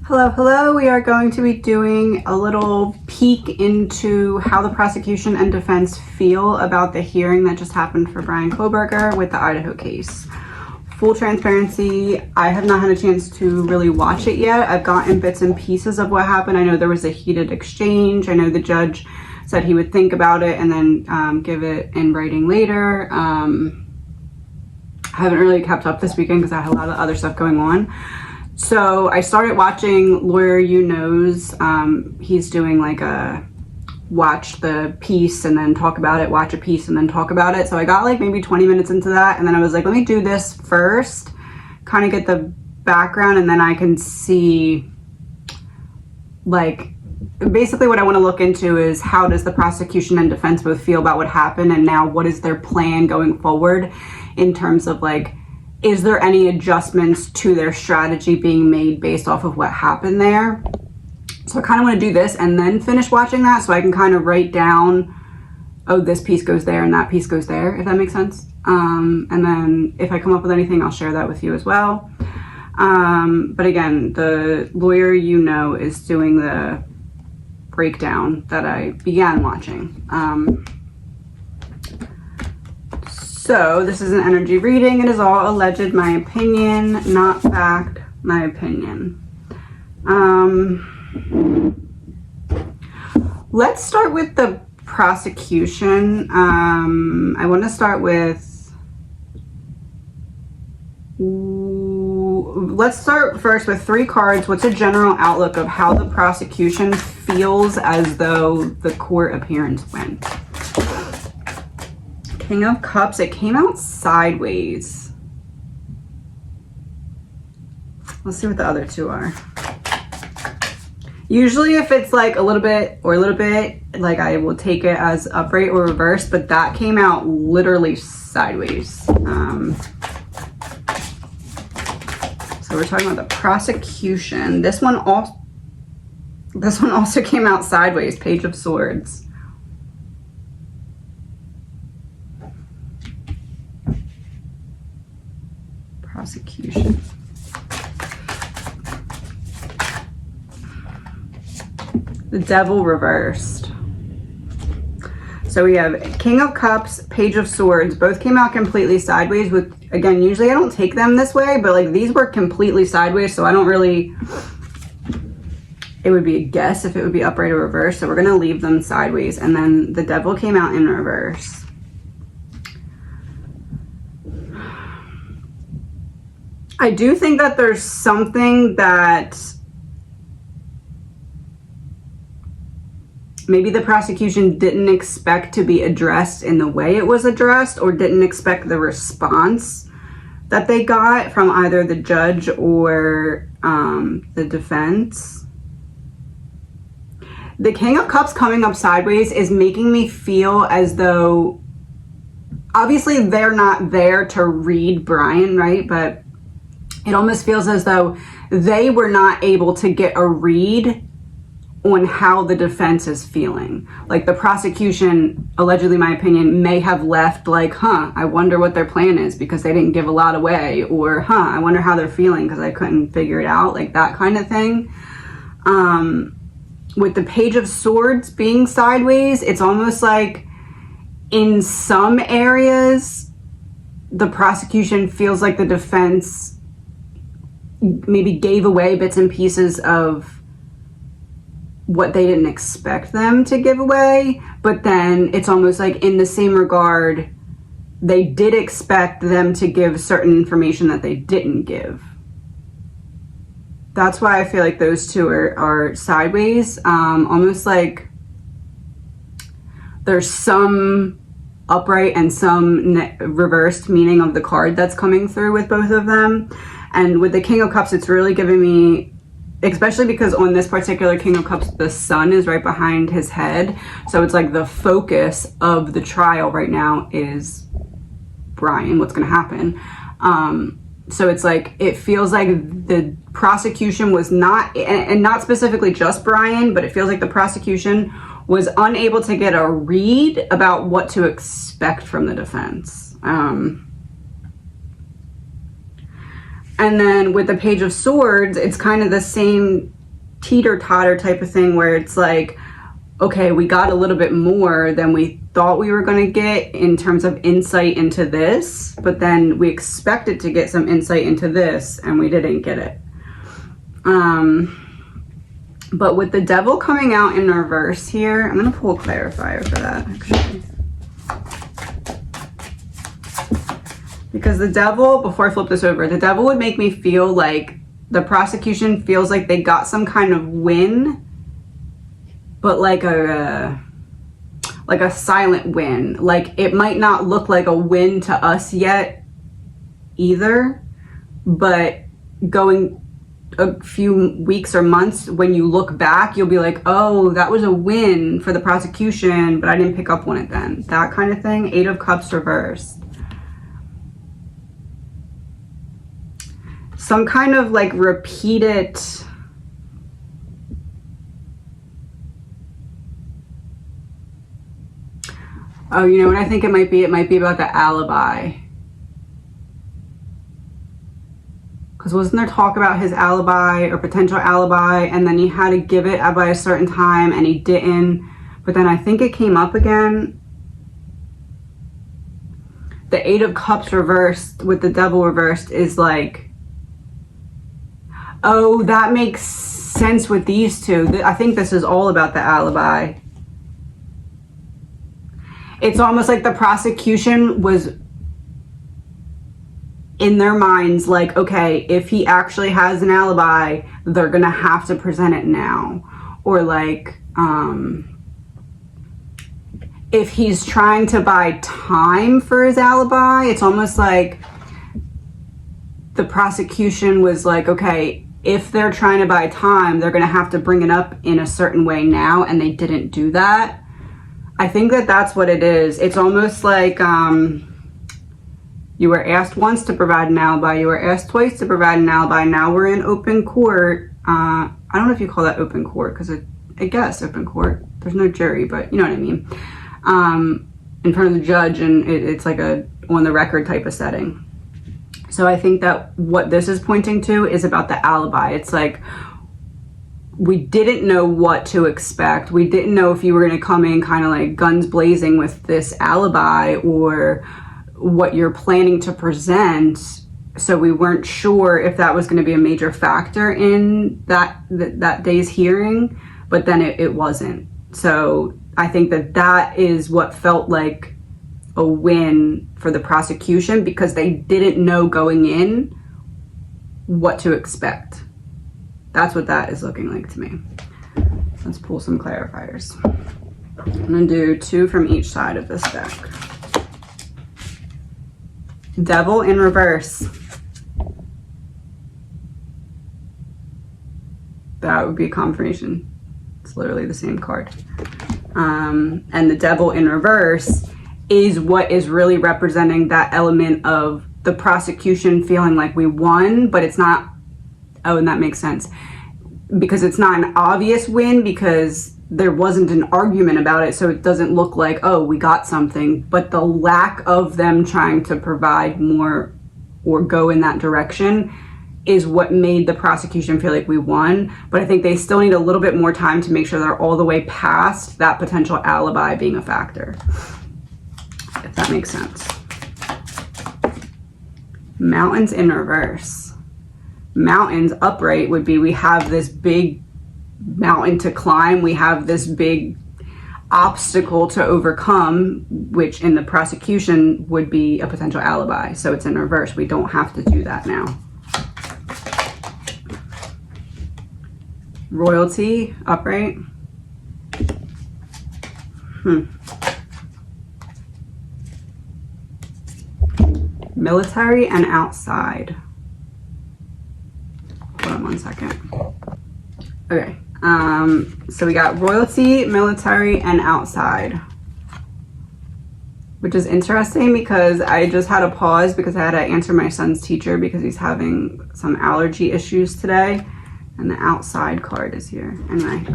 Hello, hello. We are going to be doing a little peek into how the prosecution and defense feel about the hearing that just happened for Bryan Kohberger with the Idaho case. Full transparency, I have not had a chance to really watch it yet. I've gotten bits and pieces of what happened. I know there was a heated exchange. I know the judge said he would think about it and then give it in writing later. I haven't really kept up this weekend because I had a lot of other stuff going on. So I started watching Lawyer You Knows. He's doing like a watch the piece and then talk about it, watch a piece and then talk about it. So I got like maybe 20 minutes into that, and then I was like, let me do this first, kind of get the background, and then I can see, like, basically what I want to look into is how does the prosecution and defense both feel about what happened, and now what is their plan going forward in terms of, like, is there any adjustments to their strategy being made based off of what happened there? So I kind of want to do this and then finish watching that so I can kind of write down, oh, this piece goes there and that piece goes there, if that makes sense. And then if I come up with anything, I'll share that with you as well. But again, the Lawyer You Know is doing the breakdown that I began watching. So this is an energy reading. It is all alleged, my opinion, not fact, my opinion. Let's start with the prosecution. I want to start with, let's start first with 3 cards. What's a general outlook of how the prosecution feels as though the court appearance went? King of Cups, it came out sideways. Let's see what the other 2 are. Usually if it's like a little bit or a little bit, like I will take it as upright or reversed, but that came out literally sideways. So we're talking about the prosecution. This one also came out sideways, Page of Swords. Prosecution. The Devil reversed. So we have King of Cups, Page of Swords. Both came out completely sideways with, again, usually I don't take them this way, but like these were completely sideways, so I don't really, it would be a guess if it would be upright or reversed. So we're going to leave them sideways. And then the Devil came out in reverse. I do think that there's something that maybe the prosecution didn't expect to be addressed in the way it was addressed, or didn't expect the response that they got from either the judge or the defense. The King of Cups coming up sideways is making me feel as though, obviously they're not there to read Bryan, right? But it almost feels as though they were not able to get a read on how the defense is feeling. Like the prosecution, allegedly, my opinion, may have left like, I wonder what their plan is because they didn't give a lot away, or I wonder how they're feeling because I couldn't figure it out, like that kind of thing. With the Page of Swords being sideways, it's almost like in some areas, the prosecution feels like the defense maybe gave away bits and pieces of what they didn't expect them to give away, but then it's almost like in the same regard, they did expect them to give certain information that they didn't give. That's why I feel like those 2 are sideways. Almost like there's some upright and some reversed meaning of the card that's coming through with both of them. And with the King of Cups, it's really giving me, especially because on this particular King of Cups, the sun is right behind his head. So it's like the focus of the trial right now is Bryan, what's going to happen. So it's like, it feels like the prosecution was not, and not specifically just Bryan, but it feels like the prosecution was unable to get a read about what to expect from the defense. And then with the Page of Swords, it's kind of the same teeter-totter type of thing where it's like, okay, we got a little bit more than we thought we were going to get in terms of insight into this, but then we expected to get some insight into this and we didn't get it. But with the Devil coming out in reverse here, I'm going to pull a clarifier for that, actually. Because the Devil, before I flip this over, the Devil would make me feel like the prosecution feels like they got some kind of win, but like a silent win. Like it might not look like a win to us yet either, but going a few weeks or months, when you look back, you'll be like, oh, that was a win for the prosecution, but I didn't pick up on it then. That kind of thing. 8 of Cups reversed. Some kind of like repeated oh, you know what I think it might be? It might be about the alibi. Because wasn't there talk about his alibi or potential alibi, and then he had to give it by a certain time and he didn't, but then I think it came up again. The 8 of Cups reversed with the Devil reversed is like, oh, that makes sense with these two. I think this is all about the alibi. It's almost like the prosecution was in their minds like, okay, if he actually has an alibi, they're gonna have to present it now. Or like, if he's trying to buy time for his alibi, it's almost like the prosecution was like, okay, if they're trying to buy time, they're gonna have to bring it up in a certain way now, and they didn't do that. I think that that's what it is. It's almost like you were asked once to provide an alibi, you were asked twice to provide an alibi, now we're in open court. I don't know if you call that open court, because I guess open court, there's no jury, but you know what I mean. In front of the judge, and it's like a on the record type of setting. So I think that what this is pointing to is about the alibi. It's like, we didn't know what to expect. We didn't know if you were going to come in kind of like guns blazing with this alibi or what you're planning to present. So we weren't sure if that was going to be a major factor in that day's hearing, but then it wasn't. So I think that is what felt like a win for the prosecution, because they didn't know going in what to expect. That's what that is looking like to me. Let's pull some clarifiers. I'm gonna do 2 from each side of this deck. Devil in reverse. That would be confirmation. It's literally the same card. And the Devil in reverse is what is really representing that element of the prosecution feeling like we won, but it's not. Oh, and that makes sense, because it's not an obvious win, because there wasn't an argument about it, so it doesn't look like, oh, we got something. But the lack of them trying to provide more or go in that direction is what made the prosecution feel like we won. But I think they still need a little bit more time to make sure they're all the way past that potential alibi being a factor, if that makes sense. Mountains in reverse. Mountains upright would be, we have this big mountain to climb, we have this big obstacle to overcome, which in the prosecution would be a potential alibi. So it's in reverse. We don't have to do that now. Royalty upright. Military and outside. Hold on one second. Okay, so we got royalty, military, and outside, which is interesting because I just had a pause because I had to answer my son's teacher because he's having some allergy issues today, and the outside card is here. Anyway,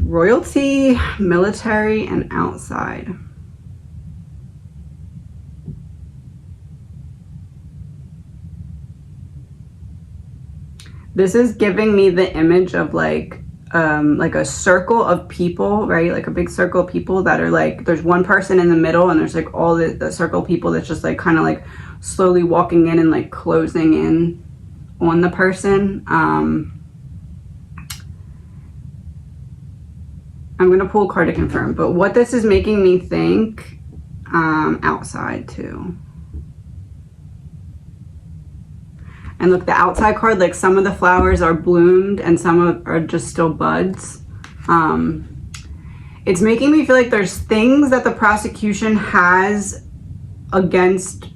royalty, military, and outside. This is giving me the image of like a circle of people, right? Like a big circle of people that are like, there's one person in the middle and there's like all the circle of people that's just like kind of like slowly walking in and like closing in on the person. I'm going to pull a card to confirm, but what this is making me think, outside too. And look, the outside card, like some of the flowers are bloomed and some are just still buds. It's making me feel like there's things that the prosecution has against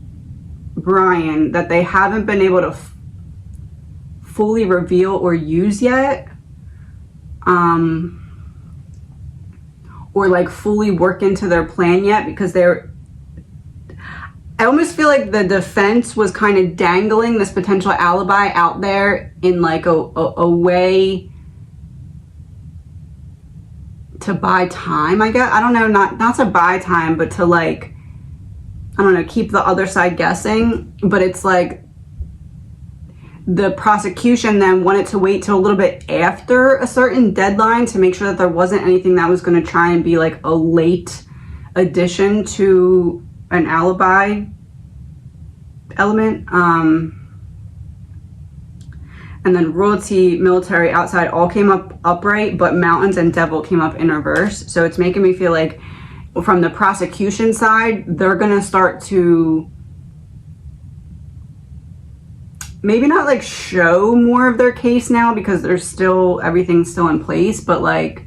Brian that they haven't been able to fully reveal or use yet. Or like fully work into their plan yet, because I almost feel like the defense was kind of dangling this potential alibi out there in like a way to buy time, I guess. I don't know, not to buy time, but to like, I don't know, keep the other side guessing. But it's like the prosecution then wanted to wait till a little bit after a certain deadline to make sure that there wasn't anything that was going to try and be like a late addition to an alibi element. And then royalty, military, outside all came up upright, but mountains and devil came up in reverse. So it's making me feel like from the prosecution side, they're going to start to maybe not like show more of their case now, because there's still, everything's still in place, but like,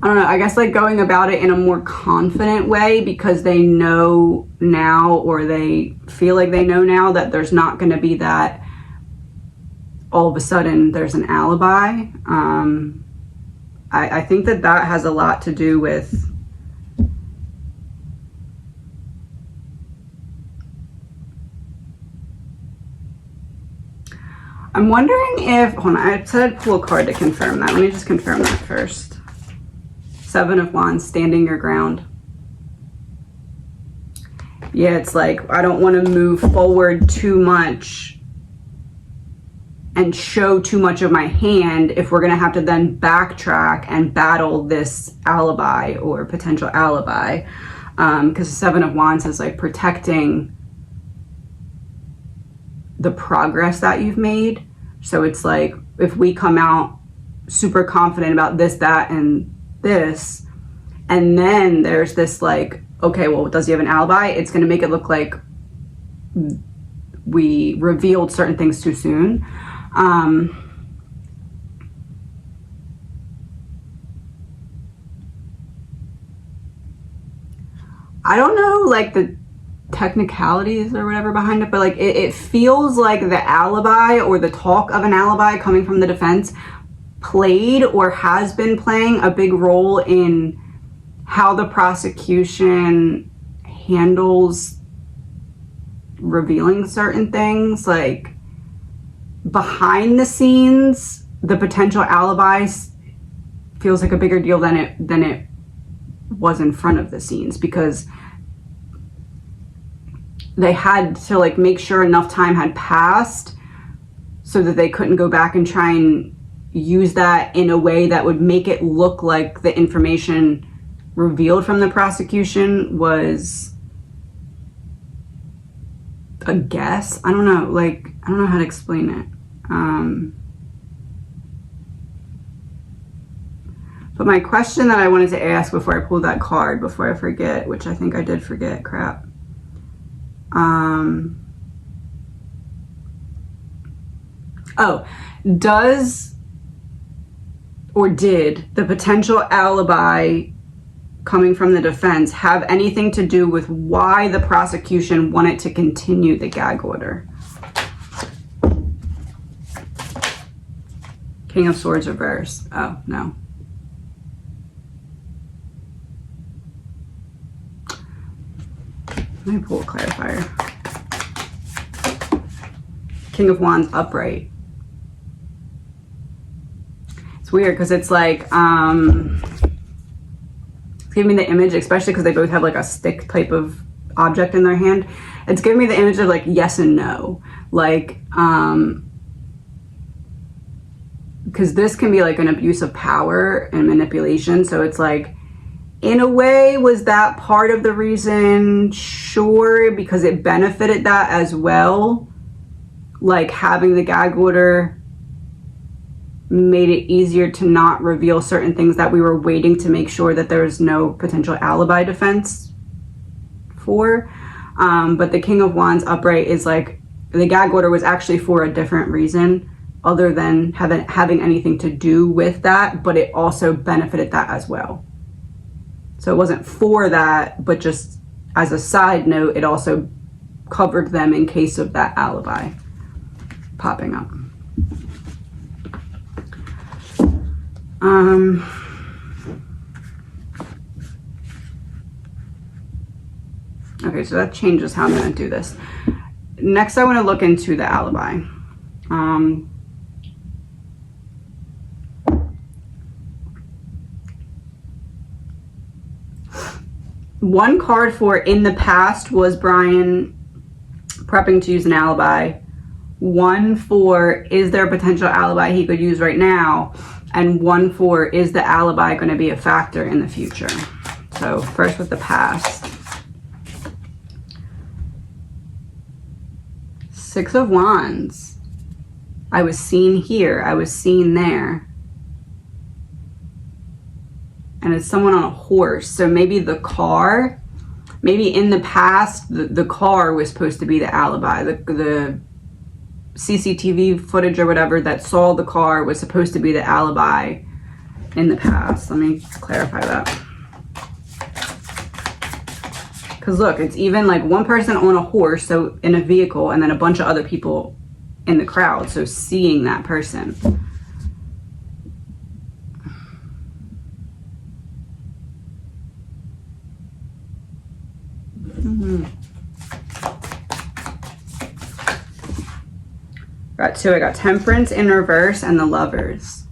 I don't know, I guess like going about it in a more confident way, because they know now, or they feel like they know now, that there's not going to be that all of a sudden there's an alibi. I think that has a lot to do with I'm wondering if, hold on, I said I'd pull a card to confirm that. Let me just confirm that first. Seven of Wands, standing your ground. Yeah, it's like, I don't want to move forward too much and show too much of my hand if we're going to have to then backtrack and battle this alibi or potential alibi. Because the Seven of Wands is like protecting the progress that you've made. So it's like, if we come out super confident about this, that, and this, and then there's this like, okay, well, does he have an alibi? It's going to make it look like we revealed certain things too soon. I don't know, like the technicalities or whatever behind it, but like it feels like the alibi, or the talk of an alibi coming from the defense, played or has been playing a big role in how the prosecution handles revealing certain things. Like behind the scenes, the potential alibi feels like a bigger deal than it was in front of the scenes, because they had to like make sure enough time had passed so that they couldn't go back and try and use that in a way that would make it look like the information revealed from the prosecution was a guess. I don't know, like, I don't know how to explain it. But my question that I wanted to ask before I pulled that card, before I forget, which I think I did forget, crap. Does or did the potential alibi coming from the defense have anything to do with why the prosecution wanted to continue the gag order? King of Swords reversed. Oh, no. Let me pull a clarifier. King of Wands upright. It's weird because it's like, it's giving me the image, especially because they both have like a stick type of object in their hand. It's giving me the image of like yes and no. Like, because this can be like an abuse of power and manipulation. So it's like, in a way, was that part of the reason? Sure, because it benefited that as well. Like having the gag order made it easier to not reveal certain things that we were waiting to make sure that there was no potential alibi defense for. But the King of Wands upright is like, the gag order was actually for a different reason other than having anything to do with that, but it also benefited that as well. So it wasn't for that, but just as a side note, it also covered them in case of that alibi popping up. Okay, so that changes how I'm going to do this. Next, I want to look into the alibi. One card for in the past was Brian prepping to use an alibi. One for is there a potential alibi he could use right now? And one for is the alibi going to be a factor in the future? So first with the past. Six of Wands. I was seen here. I was seen there. And it's someone on a horse. So maybe the car, maybe in the past, the car was supposed to be the alibi. The CCTV footage or whatever that saw the car was supposed to be the alibi in the past. Let me clarify that. Because look, it's even like one person on a horse, so in a vehicle, and then a bunch of other people in the crowd. So seeing that person. Got two. I got Temperance in reverse and the Lovers.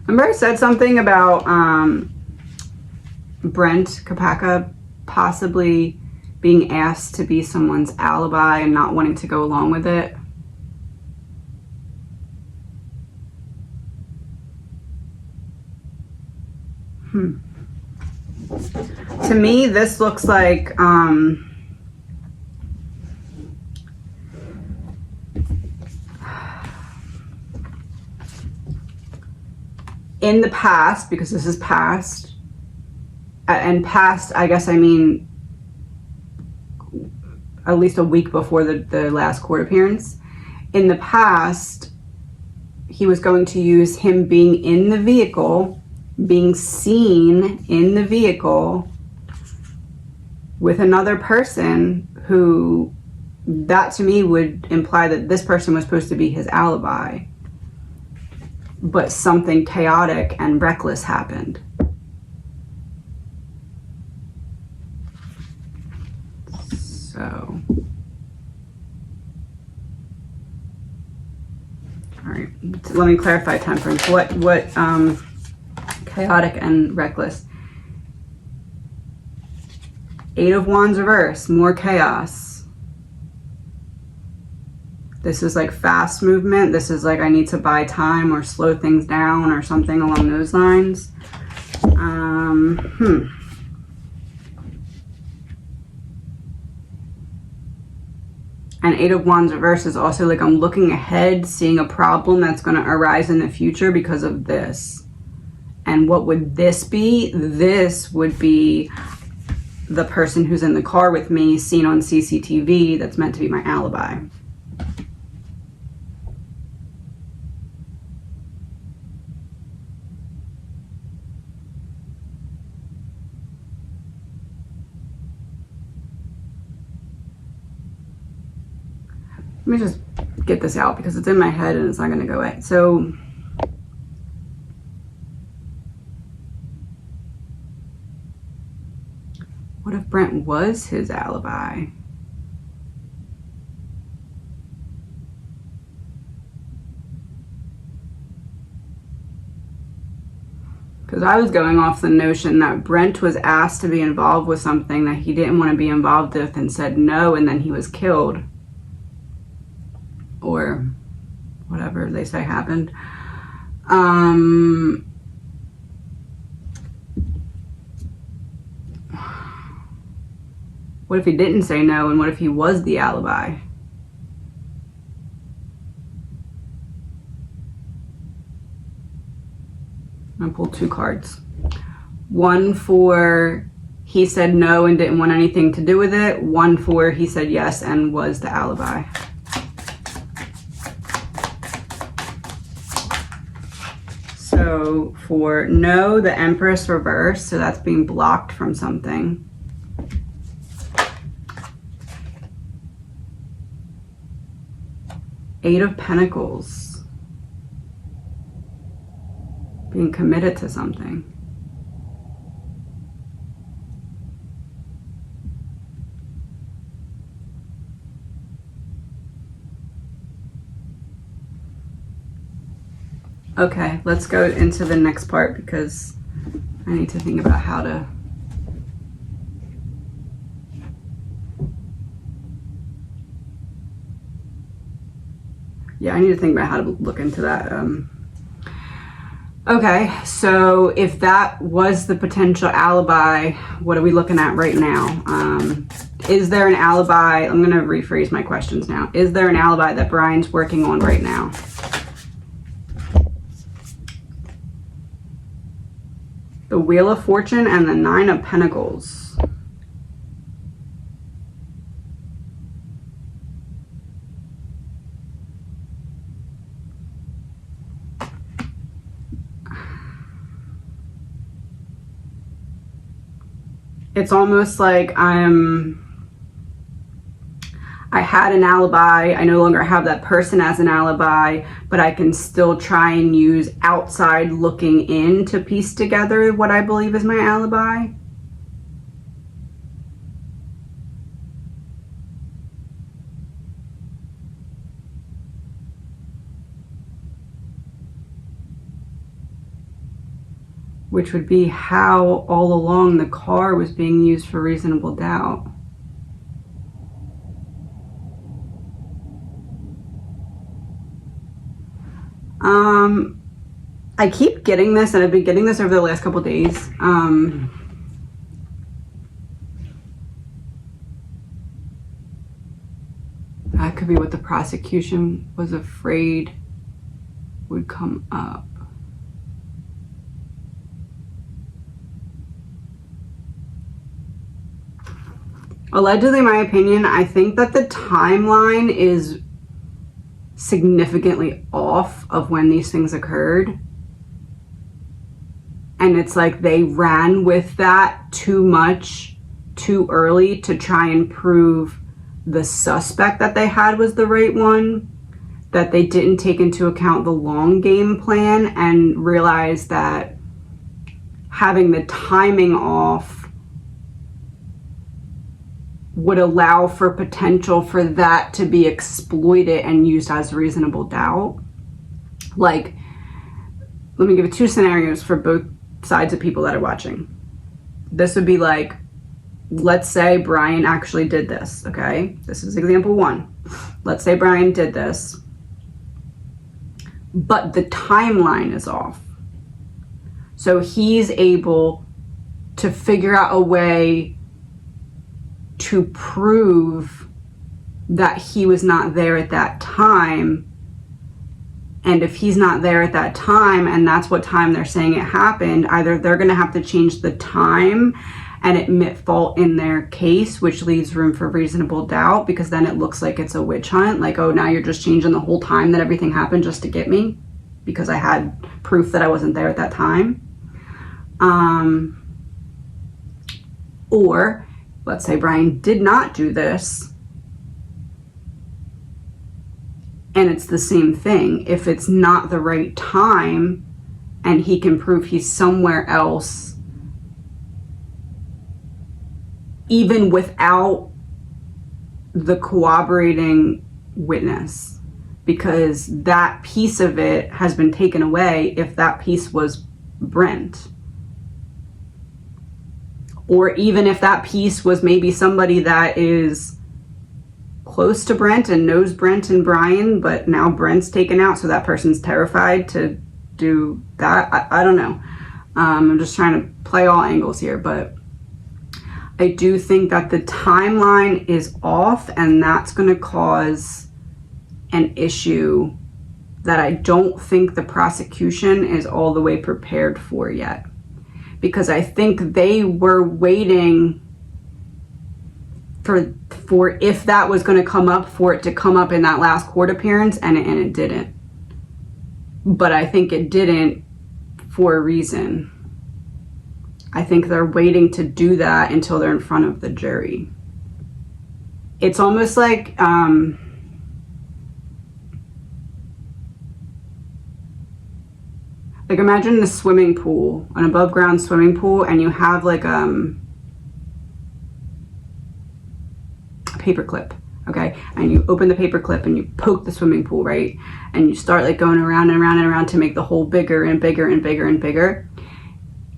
Remember I said something about Brent Kopacka possibly being asked to be someone's alibi and not wanting to go along with it? To me, this looks like in the past, because this is past, and past, I guess I mean at least a week before the last court appearance. In the past, he was going to use him being in the vehicle, being seen in the vehicle with another person who, that to me would imply that this person was supposed to be his alibi. But something chaotic and reckless happened. So, all right, let me clarify Temperance. What chaotic and reckless? Eight of Wands reverse, more chaos. This is like fast movement. This is like I need to buy time or slow things down or something along those lines. And Eight of Wands reverse is also like I'm looking ahead, seeing a problem that's going to arise in the future because of this. And what would this be? This would be the person who's in the car with me, seen on CCTV, that's meant to be my alibi. Let me just get this out because it's in my head and it's not going to go away. So what if Brent was his alibi? Because I was going off the notion that Brent was asked to be involved with something that he didn't want to be involved with and said no, and then he was killed. Or whatever they say happened. What if he didn't say no, and what if he was the alibi? I pulled 2 cards. One for he said no and didn't want anything to do with it. One for he said yes and was the alibi. So for no, the Empress reverse, so that's being blocked from something. Eight of Pentacles. Being committed to something. Okay, let's go into the next part because I need to think about how to... Yeah, I need to think about how to look into that. Okay, so if that was the potential alibi, what are we looking at right now? Is there an alibi? I'm going to rephrase my questions now. Is there an alibi that Brian's working on right now? The Wheel of Fortune and the Nine of Pentacles. It's almost like I had an alibi. I no longer have that person as an alibi, but I can still try and use outside looking in to piece together what I believe is my alibi. Which would be how all along the car was being used for reasonable doubt. I keep getting this, and I've been getting this over the last couple days. That could be what the prosecution was afraid would come up. Allegedly, my opinion, I think that the timeline is significantly off of when these things occurred. And it's like they ran with that too much, too early to try and prove the suspect that they had was the right one, that they didn't take into account the long game plan and realize that having the timing off would allow for potential for that to be exploited and used as reasonable doubt. Like, let me give you 2 scenarios for both sides of people that are watching. This would be like, let's say Brian actually did this, okay? This is example 1. Let's say Brian did this, but the timeline is off. So he's able to figure out a way to prove that he was not there at that time. And if he's not there at that time, and that's what time they're saying it happened, either they're going to have to change the time and admit fault in their case, which leaves room for reasonable doubt, because then it looks like it's a witch hunt. Like, oh, now you're just changing the whole time that everything happened just to get me because I had proof that I wasn't there at that time. Or let's say Brian did not do this, And it's the same thing. If it's not the right time and he can prove he's somewhere else, even without the corroborating witness, because that piece of it has been taken away if that piece was Brent. Or even if that piece was maybe somebody that is close to Brent and knows Brent and Brian, but now Brent's taken out, so that person's terrified to do that. I don't know. I'm just trying to play all angles here, but I do think that the timeline is off, and that's going to cause an issue that I don't think the prosecution is all the way prepared for yet. Because I think they were waiting for if that was going to come up, for it to come up in that last court appearance, and it didn't. But I think it didn't for a reason. I think they're waiting to do that until they're in front of the jury. It's almost like imagine the swimming pool, an above ground swimming pool, and you have like a paper clip, okay? And you open the paper clip and you poke the swimming pool, right? And you start like going around and around and around to make the hole bigger and bigger and bigger and bigger.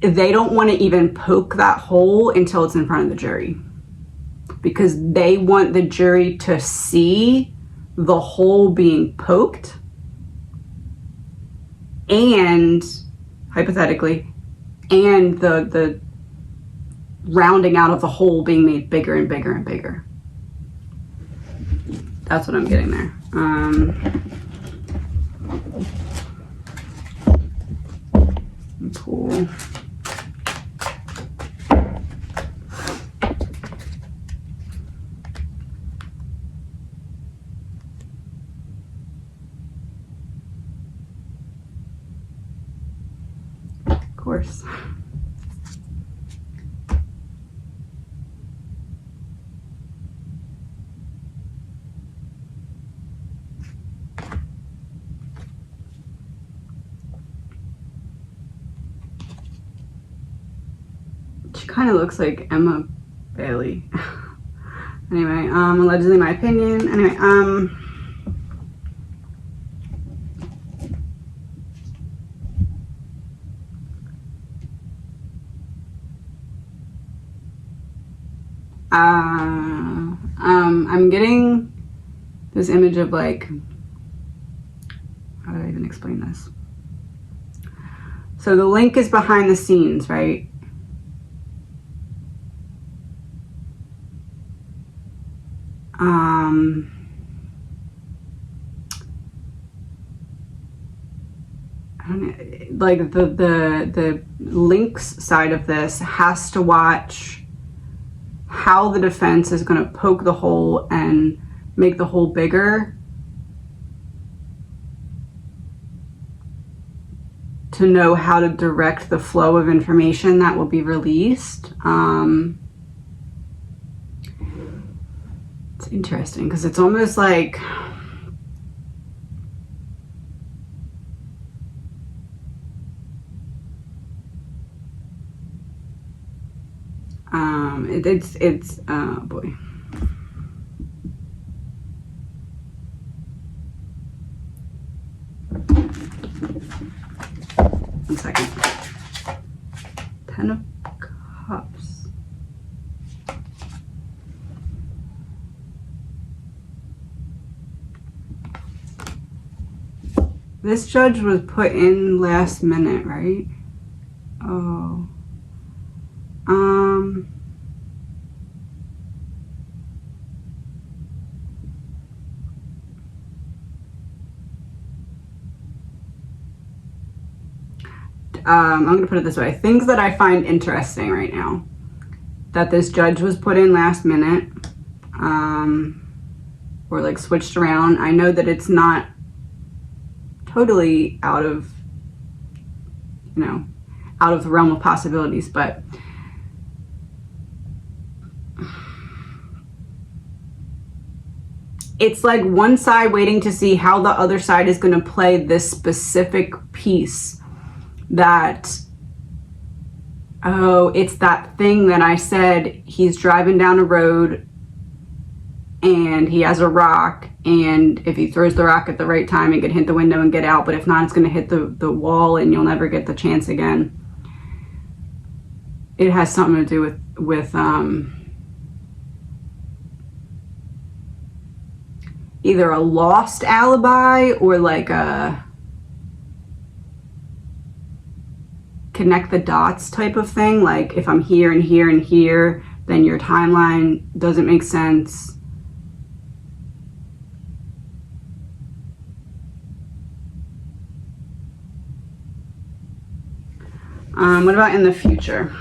They don't want to even poke that hole until it's in front of the jury, because they want the jury to see the hole being poked and, hypothetically, and the rounding out of the hole being made bigger and bigger and bigger. That's what I'm getting there. Cool. Of course. She kind of looks like Emma Bailey. Anyway, allegedly my opinion. Anyway, I'm getting this image of like, how do I even explain this? So the link is behind the scenes, right? I don't know, like the links side of this has to watch how the defense is going to poke the hole and make the hole bigger to know how to direct the flow of information that will be released. It's interesting because it's almost like it's oh boy. One second. 10 of Cups. This judge was put in last minute, right? Oh. I'm going to put it this way. Things that I find interesting right now. That this judge was put in last minute. Or like switched around. I know that it's not totally out of, you know, out of the realm of possibilities, but it's like one side waiting to see how the other side is going to play this specific piece that, oh, it's that thing that I said, he's driving down a road and he has a rock, and if he throws the rock at the right time, it could hit the window and get out, but if not, it's going to hit the wall and you'll never get the chance again. It has something to do with either a lost alibi or like a connect the dots type of thing. Like if I'm here and here and here, then your timeline doesn't make sense. What about in the future?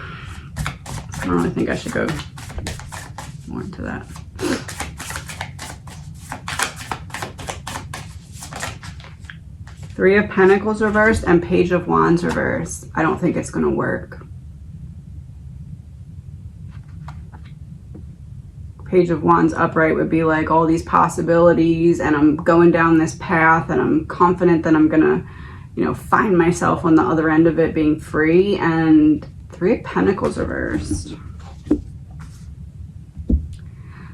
I don't really think I should go more into that. Three of Pentacles reversed and Page of Wands reversed. I don't think it's going to work. Page of Wands upright would be like all these possibilities, and I'm going down this path and I'm confident that I'm going to, you know, find myself on the other end of it being free. And Three of Pentacles reversed.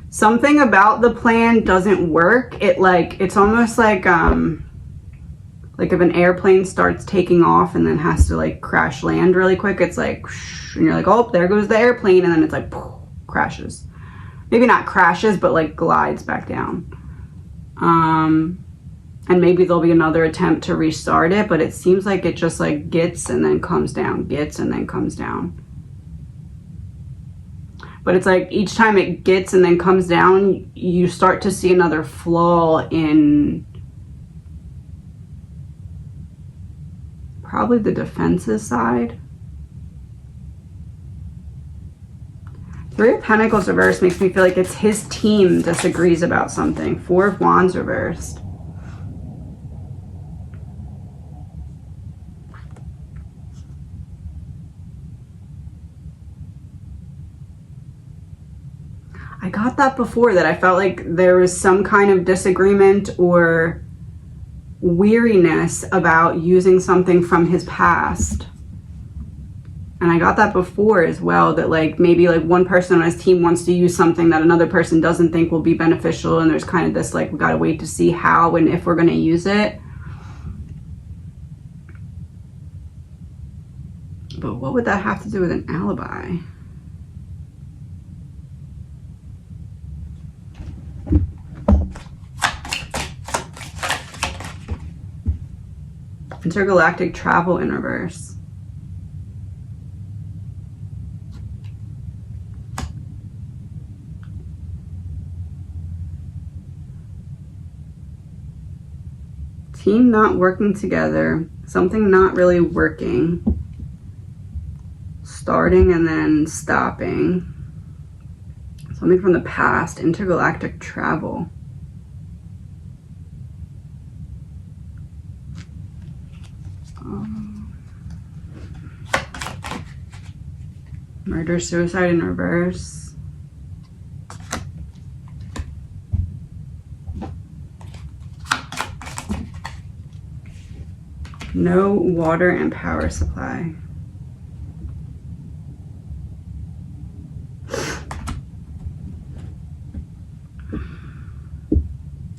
Something about the plan doesn't work. It's almost like if an airplane starts taking off and then has to like crash land really quick. It's like, and you're like, oh, there goes the airplane, and then it's like crashes. Maybe not crashes, but like glides back down. And maybe there'll be another attempt to restart it, but it seems like it just like gets and then comes down, gets and then comes down. But it's like each time it gets and then comes down, you start to see another flaw in probably the defensive side. Three of Pentacles reversed makes me feel like it's his team disagrees about something. Four of Wands reversed. I got that before, that I felt like there was some kind of disagreement or weariness about using something from his past. And I got that before as well, that like maybe like one person on his team wants to use something that another person doesn't think will be beneficial, and there's kind of this like, we gotta wait to see how and if we're gonna use it. But what would that have to do with an alibi? Intergalactic travel in reverse. Team not working together. Something not really working. Starting and then stopping. Something from the past. Intergalactic travel. Murder, suicide in reverse. No water and power supply.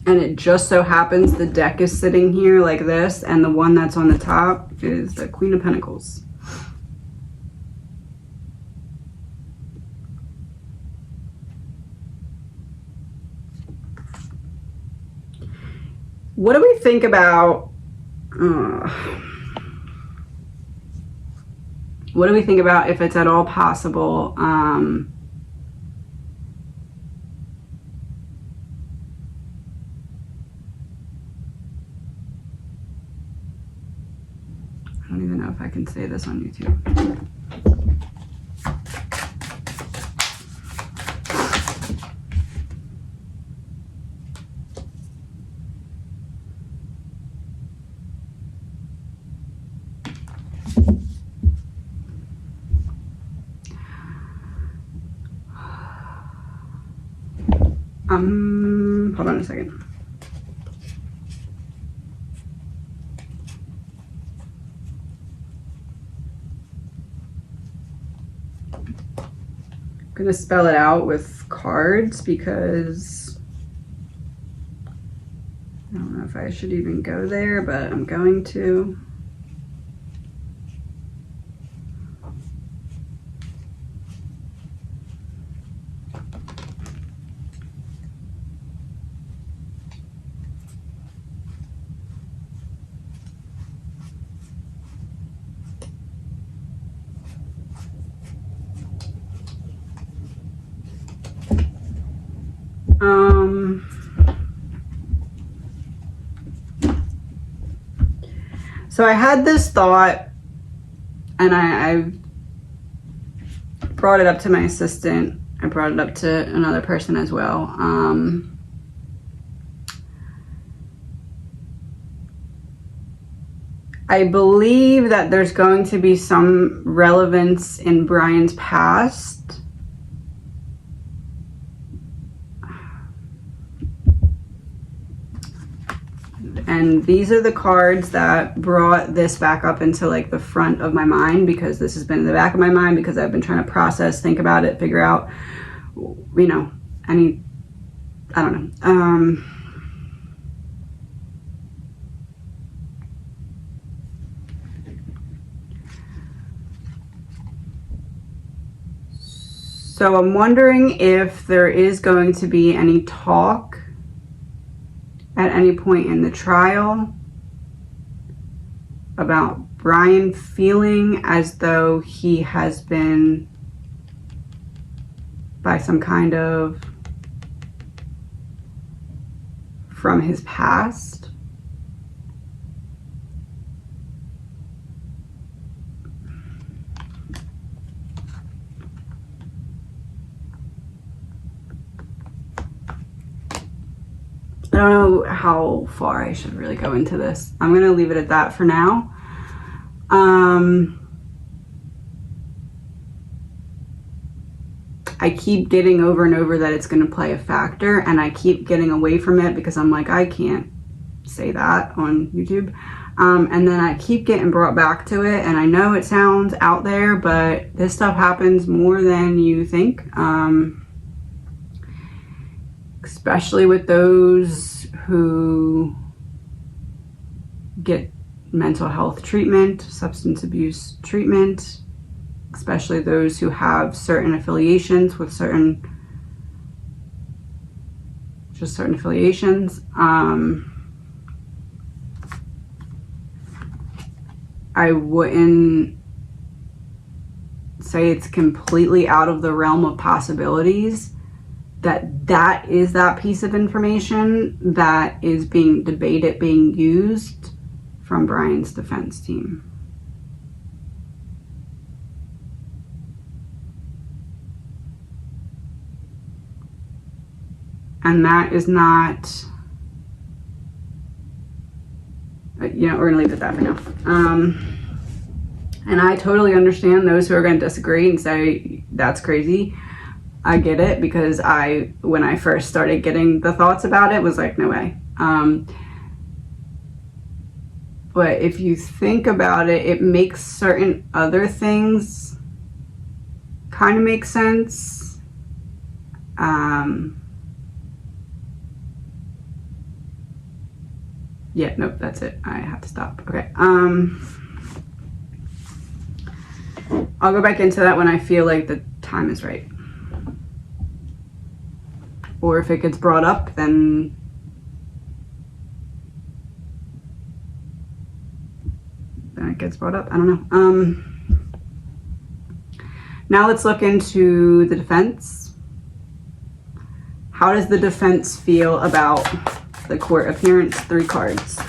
And it just so happens the deck is sitting here like this, and the one that's on the top is the Queen of Pentacles. What do we think about, what do we think about if it's at all possible, I don't even know if I can say this on YouTube. Hold on a second. I'm gonna spell it out with cards because I don't know if I should even go there, but I'm going to. So I had this thought, and I brought it up to my assistant. I brought it up to another person as well. I believe that there's going to be some relevance in Brian's past. And these are the cards that brought this back up into like the front of my mind, because this has been in the back of my mind because I've been trying to process, think about it, figure out, you know, I don't know. So I'm wondering if there is going to be any talk at any point in the trial about Brian feeling as though he has been, by some kind of, from his past. I don't know how far I should really go into this. I'm going to leave it at that for now. I keep getting over and over that it's going to play a factor, and I keep getting away from it because I'm like, I can't say that on YouTube. And then I keep getting brought back to it, and I know it sounds out there, but this stuff happens more than you think. Especially with those who get mental health treatment, substance abuse treatment, especially those who have certain affiliations with certain affiliations. I wouldn't say it's completely out of the realm of possibilities that is that piece of information that is being debated, being used from Brian's defense team. And that is not, you know, we're gonna leave it at that for now. And I totally understand those who are gonna disagree and say that's crazy. I get it, because when I first started getting the thoughts about it, was like, no way. But if you think about it, it makes certain other things kind of make sense. Yeah, nope, that's it. I have to stop. Okay. I'll go back into that when I feel like the time is right. Or if it gets brought up, then it gets brought up. I don't know. Now let's look into the defense. How does the defense feel about the court appearance? 3 cards.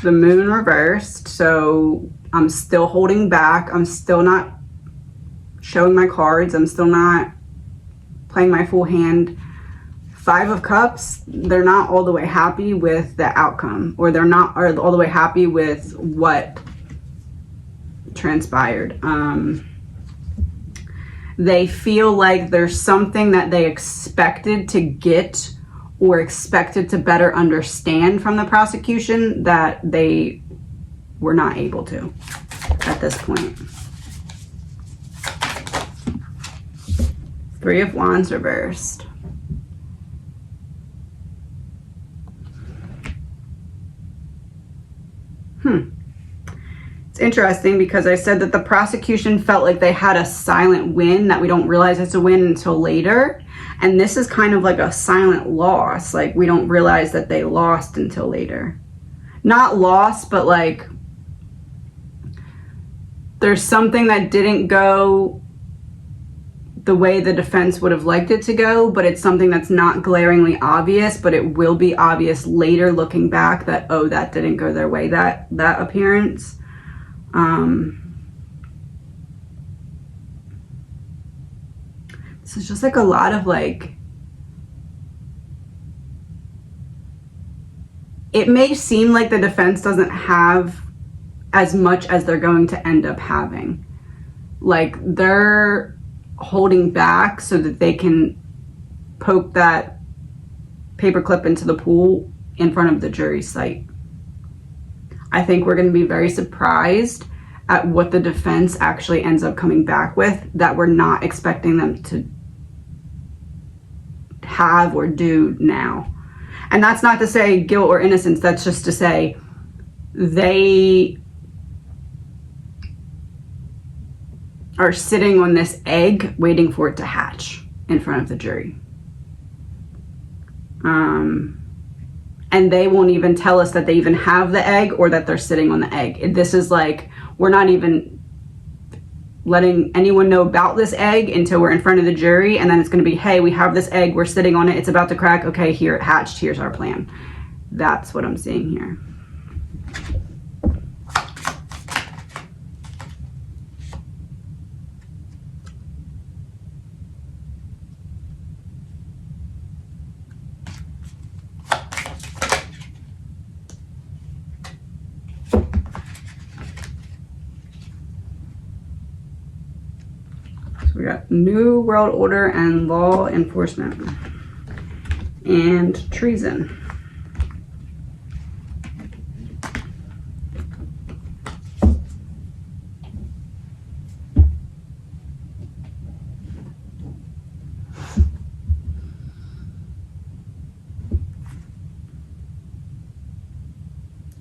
The moon reversed, so I'm still holding back. I'm still not showing my cards. I'm still not playing my full hand. 5 of Cups, they're not all the way happy with the outcome, or they're not all the way happy with what transpired. they feel like there's something that they expected to get or expected to better understand from the prosecution that they were not able to at this point. Three of Wands reversed. It's interesting because I said that the prosecution felt like they had a silent win, that we don't realize it's a win until later. And this is kind of like a silent loss. Like, we don't realize that they lost until later. Not lost, but like there's something that didn't go the way the defense would have liked it to go, but it's something that's not glaringly obvious, but it will be obvious later looking back that, oh, that didn't go their way, that appearance. This is just like a lot of like, it may seem like the defense doesn't have as much as they're going to end up having. Like, they're holding back so that they can poke that paperclip into the pool in front of the jury's sight. I think we're going to be very surprised at what the defense actually ends up coming back with that we're not expecting them to have or do now. And that's not to say guilt or innocence. That's just to say they are sitting on this egg waiting for it to hatch in front of the jury. And they won't even tell us that they even have the egg or that they're sitting on the egg. This is like, we're not even letting anyone know about this egg until we're in front of the jury, and then it's going to be, hey, we have this egg, we're sitting on it, it's about to crack, okay, here it hatched, here's our plan. That's what I'm seeing here. We got New World Order and law enforcement and treason.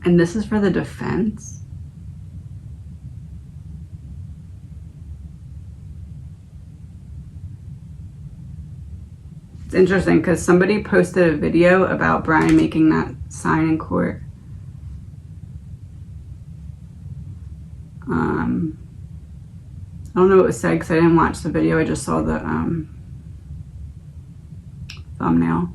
And this is for the defense. It's interesting because somebody posted a video about Brian making that sign in court. I don't know what was said because I didn't watch the video. I just saw the thumbnail.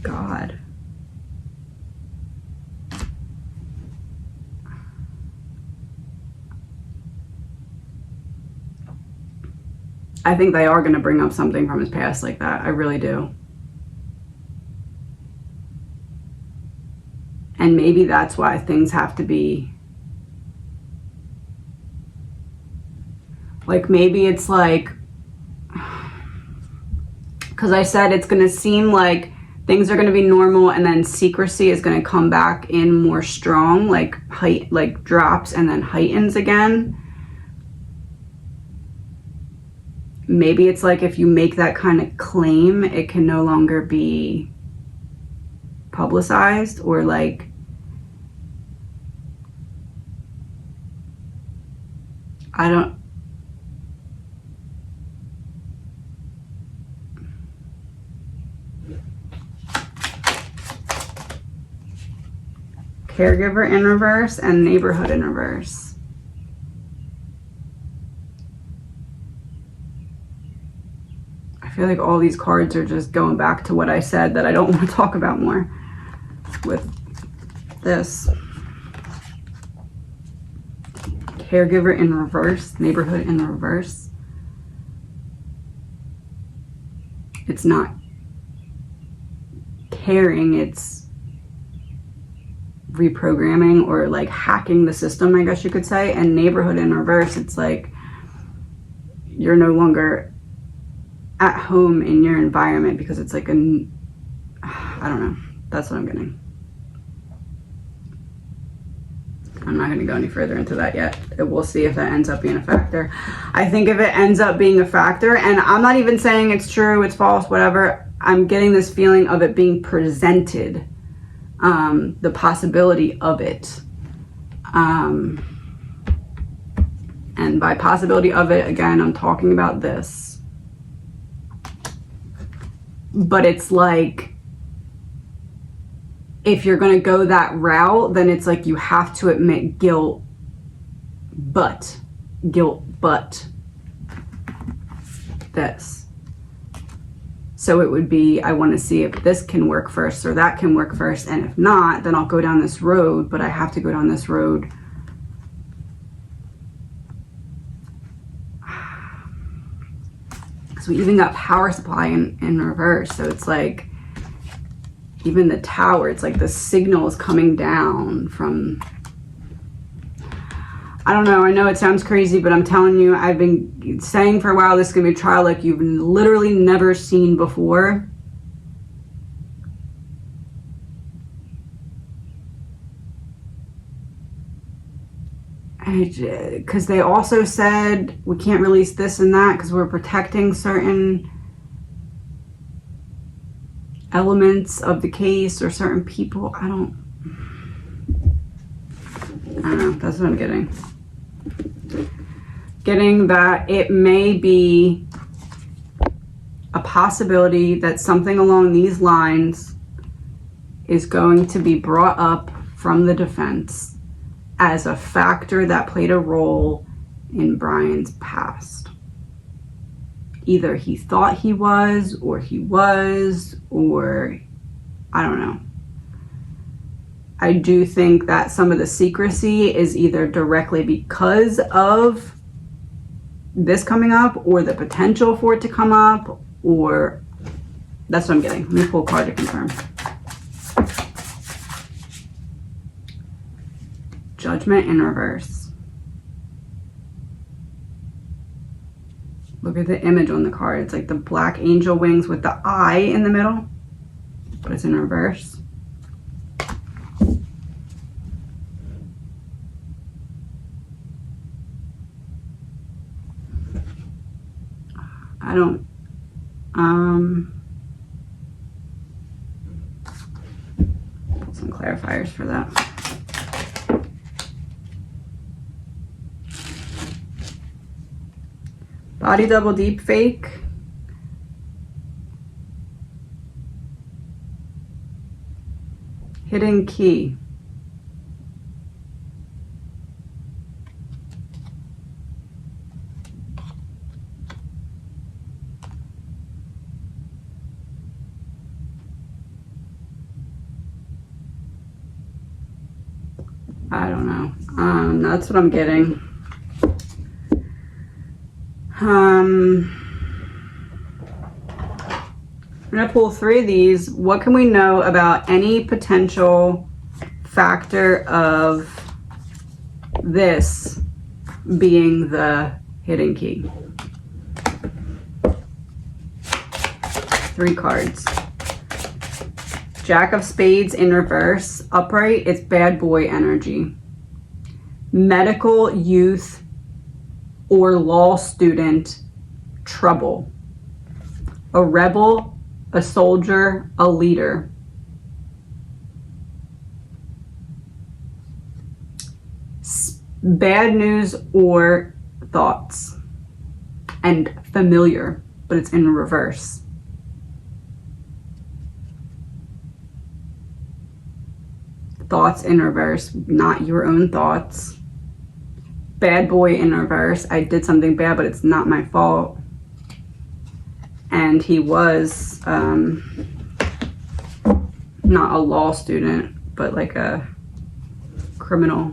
God. I think they are going to bring up something from his past like that. I really do. And maybe that's why things have to be... Like, maybe it's like... Because I said it's going to seem like things are going to be normal and then secrecy is going to come back in more strong, like drops and then heightens again. Maybe it's like if you make that kind of claim, it can no longer be publicized, or like, I don't, caregiver in reverse and neighborhood in reverse. I feel like all these cards are just going back to what I said that I don't want to talk about more with this. Caregiver in reverse, neighborhood in reverse. It's not caring, it's reprogramming or like hacking the system, I guess you could say. And neighborhood in reverse, it's like you're no longer at home in your environment because it's like I don't know. That's what I'm getting. I'm not going to go any further into that yet. We'll see if that ends up being a factor. I think if it ends up being a factor, and I'm not even saying it's true, it's false, whatever, I'm getting this feeling of it being presented, the possibility of it. And by possibility of it, again, I'm talking about this. But it's like, if you're going to go that route, then it's like you have to admit guilt, but this. So it would be, I want to see if this can work first or that can work first. And if not, then I'll go down this road, but I have to go down this road. So we even got power supply in reverse. So it's like, even the tower, it's like the signal is coming down from, I don't know, I know it sounds crazy, but I'm telling you, I've been saying for a while, this is gonna be a trial like you've literally never seen before. Because they also said we can't release this and that because we're protecting certain elements of the case or certain people. I don't know. That's what I'm getting. Getting that it may be a possibility that something along these lines is going to be brought up from the defense as a factor that played a role in Brian's past. Either he thought he was, or I don't know. I do think that some of the secrecy is either directly because of this coming up or the potential for it to come up, or that's what I'm getting. Let me pull a card to confirm. Judgment in reverse. Look at the image on the card. It's like the black angel wings with the eye in the middle, but it's in reverse. I don't, put some clarifiers for that. Body double deep fake. Hidden key. I don't know. That's what I'm getting. I'm gonna pull 3 of these. What can we know about any potential factor of this being the hidden key? 3 cards. Jack of Spades in reverse. Upright, it's bad boy energy. Medical, youth, or law student, trouble. A rebel, a soldier, a leader. Bad news or thoughts. And familiar, but it's in reverse. Thoughts in reverse, not your own thoughts. Bad boy in reverse. I did something bad, but it's not my fault. And he was not a law student, but like a criminal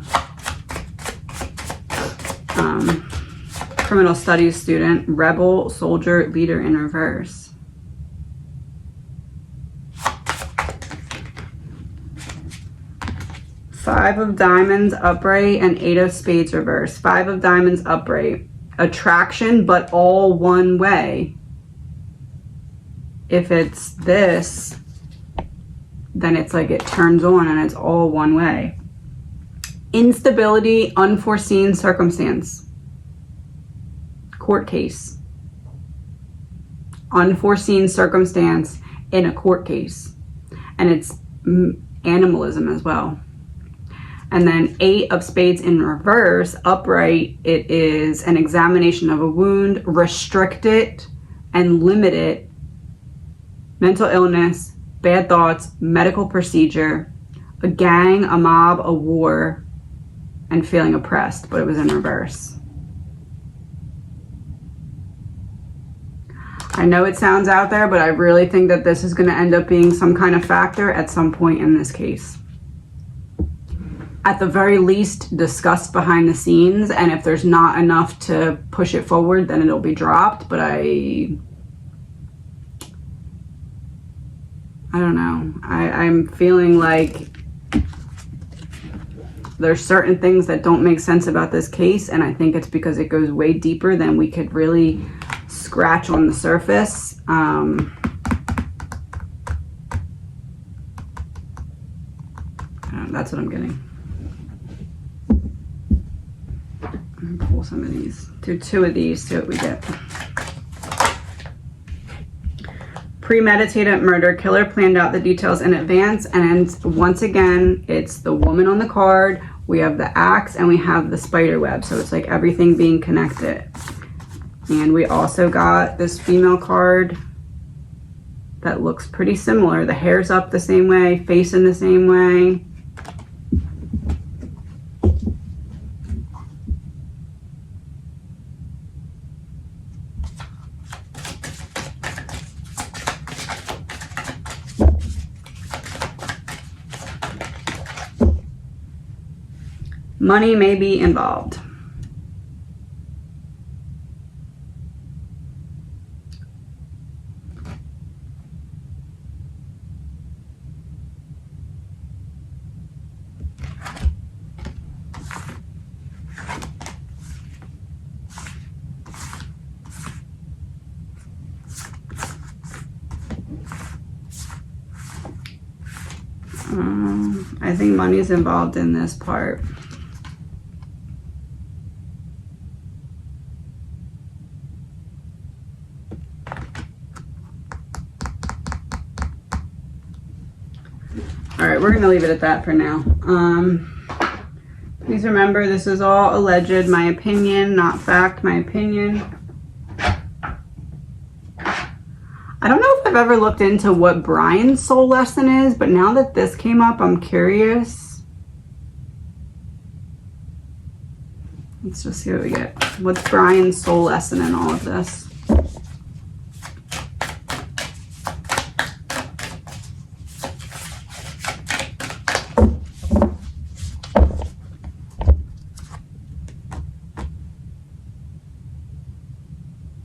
studies student. Rebel, soldier, leader in reverse. 5 of diamonds upright and 8 of spades reverse. 5 of diamonds upright. Attraction, but all one way. If it's this, then it's like it turns on and it's all one way. Instability, unforeseen circumstance. Court case. Unforeseen circumstance in a court case. And it's animalism as well. And then 8 of spades in reverse, upright, it is an examination of a wound, restrict it and limit it, mental illness, bad thoughts, medical procedure, a gang, a mob, a war, and feeling oppressed, but it was in reverse. I know it sounds out there, but I really think that this is going to end up being some kind of factor at some point in this case. At the very least, discussed behind the scenes, and if there's not enough to push it forward, then it'll be dropped, but I don't know. I'm feeling like there's certain things that don't make sense about this case, and I think it's because it goes way deeper than we could really scratch on the surface. That's what I'm getting. Pull some of these. Do 2 of these, see what we get. Premeditated murder. Killer planned out the details in advance. And once again, it's the woman on the card. We have the axe and we have the spider web. So it's like everything being connected. And we also got this female card that looks pretty similar. The hair's up the same way, facing the same way. Money may be involved. I think money's involved in this part. All right, we're going to leave it at that for now. Please remember, this is all alleged, my opinion, not fact, my opinion. I don't know if I've ever looked into what Brian's soul lesson is, but now that this came up, I'm curious. Let's just see what we get. What's Brian's soul lesson in all of this?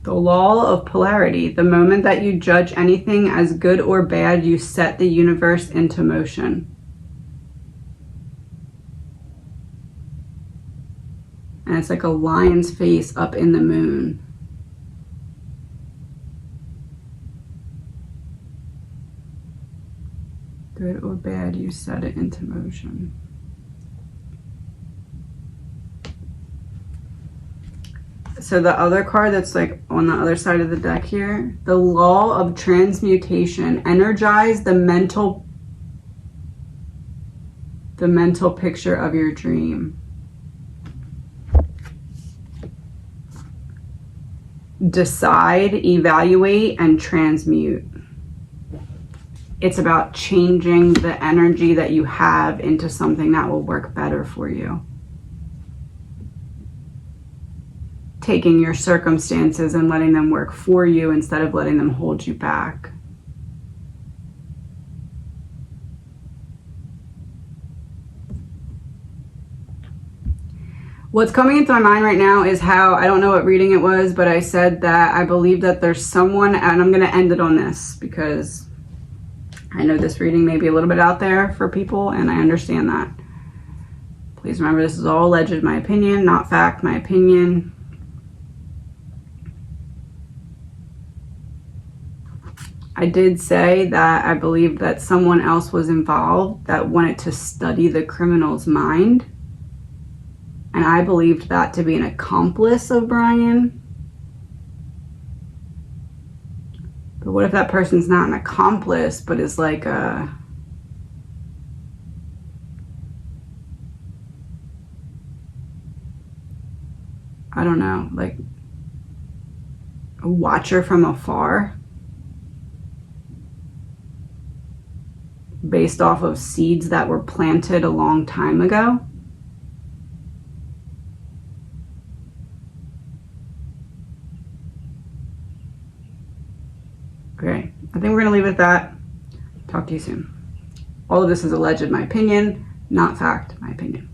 The law of polarity. The moment that you judge anything as good or bad, you set the universe into motion. And it's like a lion's face up in the moon. Good or bad, you set it into motion. So the other card that's like on the other side of the deck here, the law of transmutation. Energize the mental picture of your dream. Decide, evaluate, and transmute. It's about changing the energy that you have into something that will work better for you. Taking your circumstances and letting them work for you instead of letting them hold you back. What's coming into my mind right now is how, I don't know what reading it was, but I said that I believe that there's someone, and I'm going to end it on this because I know this reading may be a little bit out there for people, and I understand that. Please remember, this is all alleged, my opinion, not fact, my opinion. I did say that I believe that someone else was involved that wanted to study the criminal's mind. And I believed that to be an accomplice of Brian. But what if that person's not an accomplice, but is like a... I don't know, like a watcher from afar? Based off of seeds that were planted a long time ago? Okay, I think we're gonna leave it at that. Talk to you soon. All of this is alleged, my opinion, not fact, my opinion.